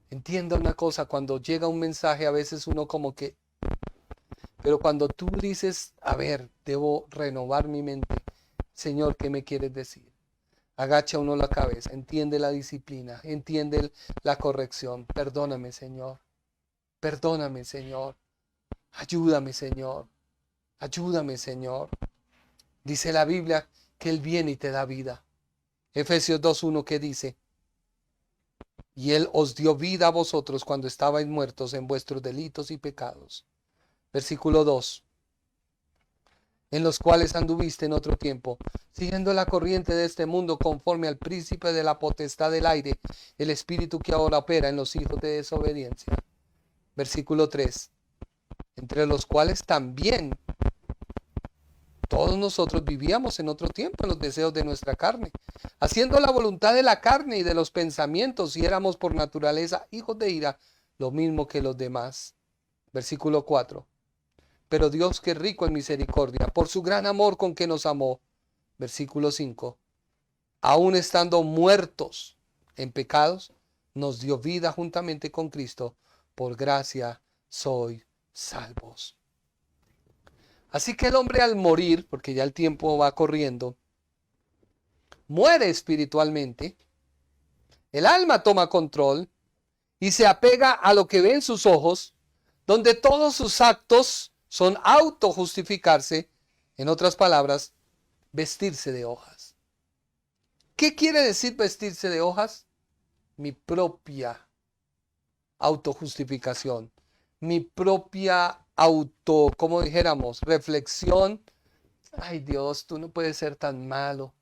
Entienda una cosa, cuando llega un mensaje a veces uno como que, pero cuando tú dices, a ver, debo renovar mi mente, Señor, ¿qué me quieres decir? Agacha uno la cabeza, entiende la disciplina, entiende la corrección. Perdóname, Señor. Perdóname, Señor. Ayúdame, Señor. Ayúdame, Señor. Dice la Biblia que Él viene y te da vida. Efesios 2:1 que dice, y Él os dio vida a vosotros cuando estabais muertos en vuestros delitos y pecados. Versículo 2. En los cuales anduviste en otro tiempo, siguiendo la corriente de este mundo conforme al príncipe de la potestad del aire, el espíritu que ahora opera en los hijos de desobediencia. Versículo 3. Entre los cuales también todos nosotros vivíamos en otro tiempo en los deseos de nuestra carne, haciendo la voluntad de la carne y de los pensamientos, y éramos por naturaleza hijos de ira, lo mismo que los demás. Versículo 4. Pero Dios, que es rico en misericordia, por su gran amor con que nos amó. Versículo 5. Aun estando muertos en pecados, nos dio vida juntamente con Cristo. Por gracia sois salvos. Así que el hombre al morir, porque ya el tiempo va corriendo, muere espiritualmente, el alma toma control y se apega a lo que ven sus ojos, donde todos sus actos son autojustificarse, en otras palabras, vestirse de hojas. ¿Qué quiere decir vestirse de hojas? Mi propia autojustificación, mi propia como dijéramos, reflexión. Ay Dios, tú no puedes ser tan malo.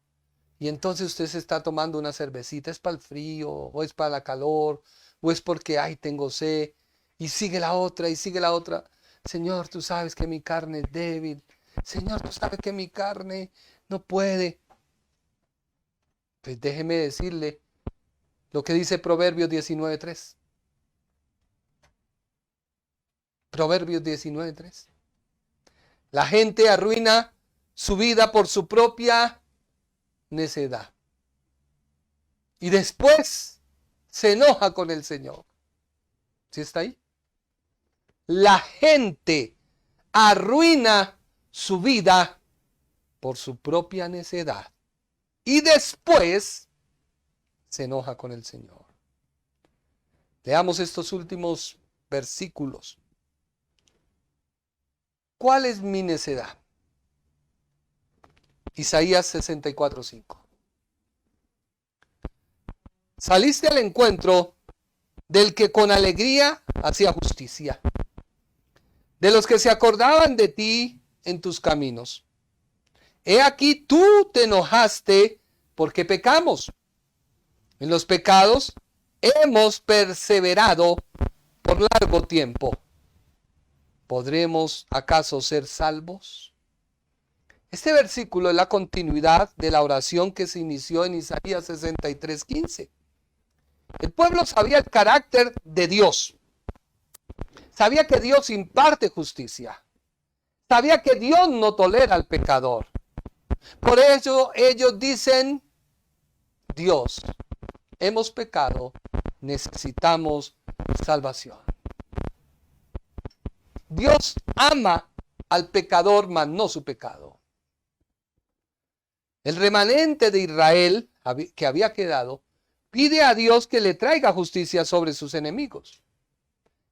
Y entonces usted se está tomando una cervecita, es para el frío, o es para la calor, o es porque, ay, tengo sed. Y sigue la otra, y sigue la otra. Señor, tú sabes que mi carne es débil. Señor, tú sabes que mi carne no puede. Pues déjeme decirle lo que dice Proverbios 19:3. Proverbios 19:3. La gente arruina su vida por su propia necedad. Y después se enoja con el Señor. ¿Sí está ahí? La gente arruina su vida por su propia necedad. Y después se enoja con el Señor. Leamos estos últimos versículos. ¿Cuál es mi necedad? Isaías 64:5. Saliste al encuentro del que con alegría hacía justicia, de los que se acordaban de ti en tus caminos. He aquí tú te enojaste porque pecamos. En los pecados hemos perseverado por largo tiempo. ¿Podremos acaso ser salvos? Este versículo es la continuidad de la oración que se inició en Isaías 63:15. El pueblo sabía el carácter de Dios. Sabía que Dios imparte justicia. Sabía que Dios no tolera al pecador. Por eso ellos dicen, Dios, hemos pecado, necesitamos salvación. Dios ama al pecador, mas no su pecado. El remanente de Israel que había quedado pide a Dios que le traiga justicia sobre sus enemigos.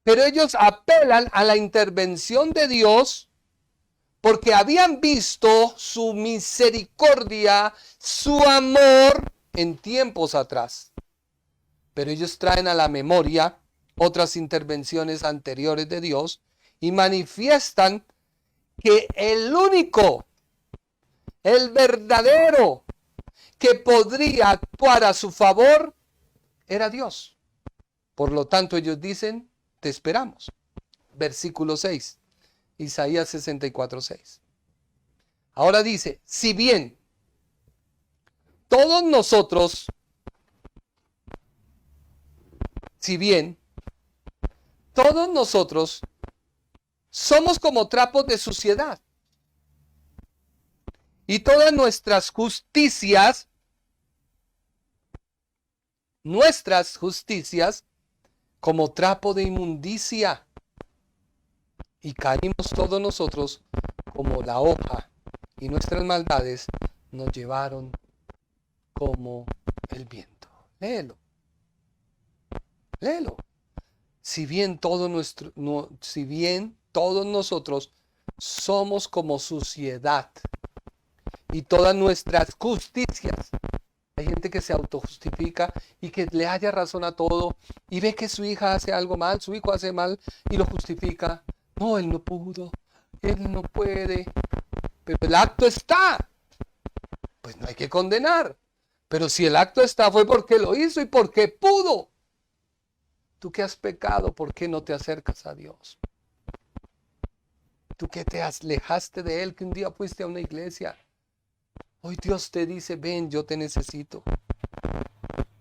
Pero ellos apelan a la intervención de Dios porque habían visto su misericordia, su amor en tiempos atrás. Pero ellos traen a la memoria otras intervenciones anteriores de Dios y manifiestan que el único, el verdadero, que podría actuar a su favor era Dios. Por lo tanto, ellos dicen, te esperamos. Versículo 6, Isaías 64:6. Ahora dice, si bien todos nosotros somos como trapos de suciedad, y todas nuestras justicias como trapo de inmundicia, y caímos todos nosotros como la hoja, y nuestras maldades nos llevaron como el viento. Léelo. Si bien todos nosotros somos como suciedad, y todas nuestras justicias. Hay gente que se autojustifica y que le haya razón a todo y ve que su hija hace algo mal, su hijo hace mal y lo justifica. No, él no pudo, él no puede. Pero el acto está. Pues no hay que condenar. Pero si el acto está fue porque lo hizo y porque pudo. Tú que has pecado, ¿por qué no te acercas a Dios? Tú que te alejaste de Él, que un día fuiste a una iglesia. Hoy Dios te dice, ven, yo te necesito.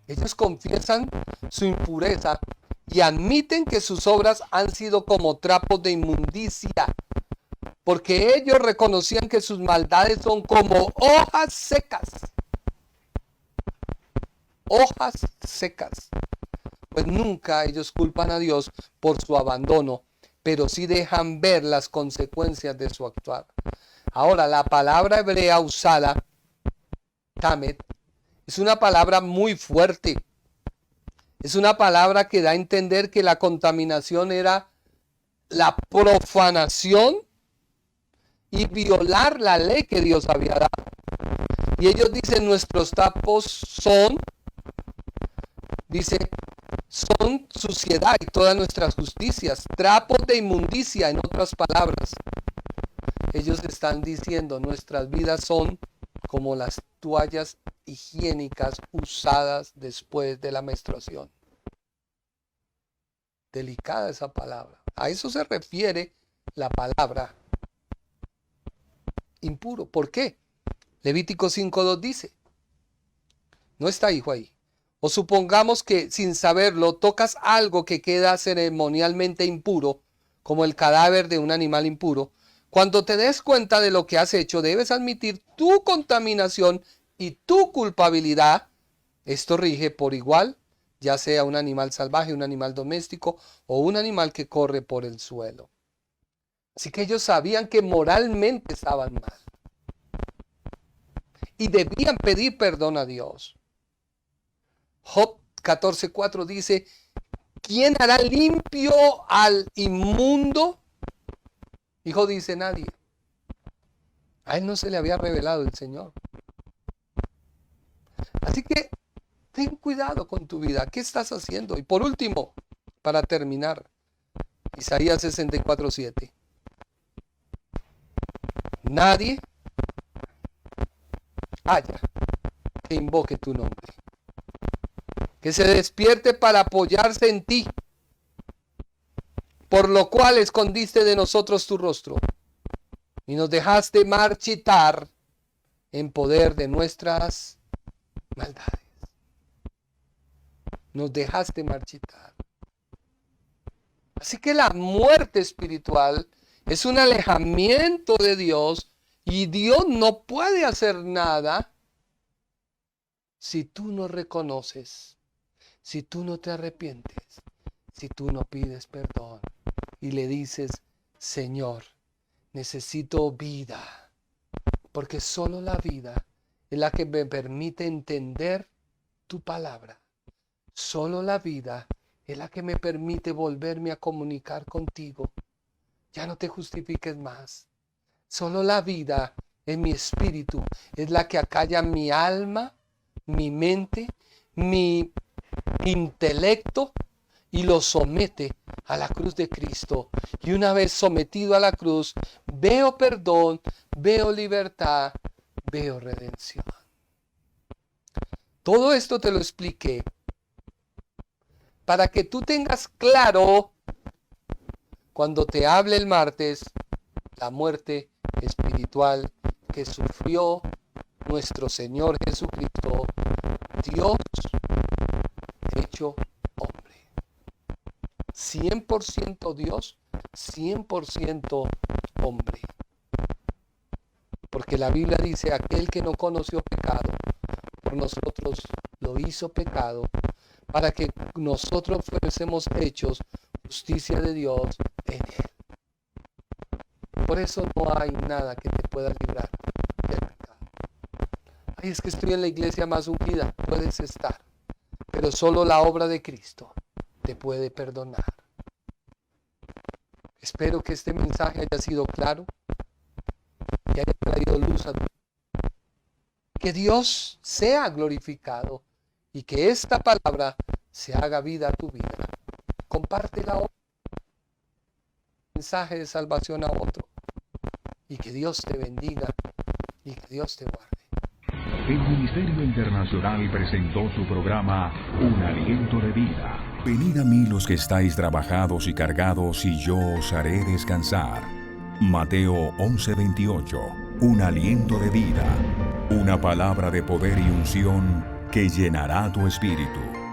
Ellos confiesan su impureza y admiten que sus obras han sido como trapos de inmundicia, porque ellos reconocían que sus maldades son como hojas secas. Hojas secas. Pues nunca ellos culpan a Dios por su abandono, pero sí dejan ver las consecuencias de su actuar. Ahora, la palabra hebrea usada, tamet, es una palabra muy fuerte. Es una palabra que da a entender que la contaminación era la profanación y violar la ley que Dios había dado. Y ellos dicen, nuestros trapos son suciedad y todas nuestras justicias, trapos de inmundicia, en otras palabras. Ellos están diciendo, nuestras vidas son como las toallas higiénicas usadas después de la menstruación. Delicada esa palabra. A eso se refiere la palabra impuro. ¿Por qué? Levítico 5:2 dice, no está hijo ahí. O supongamos que sin saberlo tocas algo que queda ceremonialmente impuro, como el cadáver de un animal impuro. Cuando te des cuenta de lo que has hecho, debes admitir tu contaminación y tu culpabilidad. Esto rige por igual, ya sea un animal salvaje, un animal doméstico o un animal que corre por el suelo. Así que ellos sabían que moralmente estaban mal y debían pedir perdón a Dios. Job 14:4 dice, ¿quién hará limpio al inmundo? Hijo dice nadie. A él no se le había revelado el Señor. Así que ten cuidado con tu vida. ¿Qué estás haciendo? Y por último, para terminar, Isaías 64:7. Nadie haya que invoque tu nombre, que se despierte para apoyarse en ti, por lo cual escondiste de nosotros tu rostro y nos dejaste marchitar en poder de nuestras maldades. Nos dejaste marchitar. Así que la muerte espiritual es un alejamiento de Dios y Dios no puede hacer nada si tú no reconoces, si tú no te arrepientes, si tú no pides perdón y le dices, Señor, necesito vida, porque solo la vida es la que me permite entender tu palabra. Solo la vida es la que me permite volverme a comunicar contigo. Ya no te justifiques más. Solo la vida en mi espíritu es la que acalla mi alma, mi mente, mi intelecto y lo somete a la cruz de Cristo. Y una vez sometido a la cruz, veo perdón, veo libertad, veo redención. Todo esto te lo expliqué para que tú tengas claro, cuando te hable el martes, la muerte espiritual que sufrió nuestro Señor Jesucristo, Dios hecho hombre. 100% Dios, 100% hombre. Porque la Biblia dice, aquel que no conoció pecado, por nosotros lo hizo pecado, para que nosotros fuésemos hechos justicia de Dios en él. Por eso no hay nada que te pueda librar del pecado. Ay, es que estoy en la iglesia más ungida. Puedes estar, pero solo la obra de Cristo te puede perdonar. Espero que este mensaje haya sido claro, que haya traído luz a tu vida. Que Dios sea glorificado y que esta palabra se haga vida a tu vida. Compártela hoy. Mensaje de salvación a otro. Y que Dios te bendiga y que Dios te guarde. El Ministerio Internacional presentó su programa Un Aliento de Vida. Venid a mí los que estáis trabajados y cargados, y yo os haré descansar. Mateo 11:28. Un aliento de vida. Una palabra de poder y unción que llenará tu espíritu.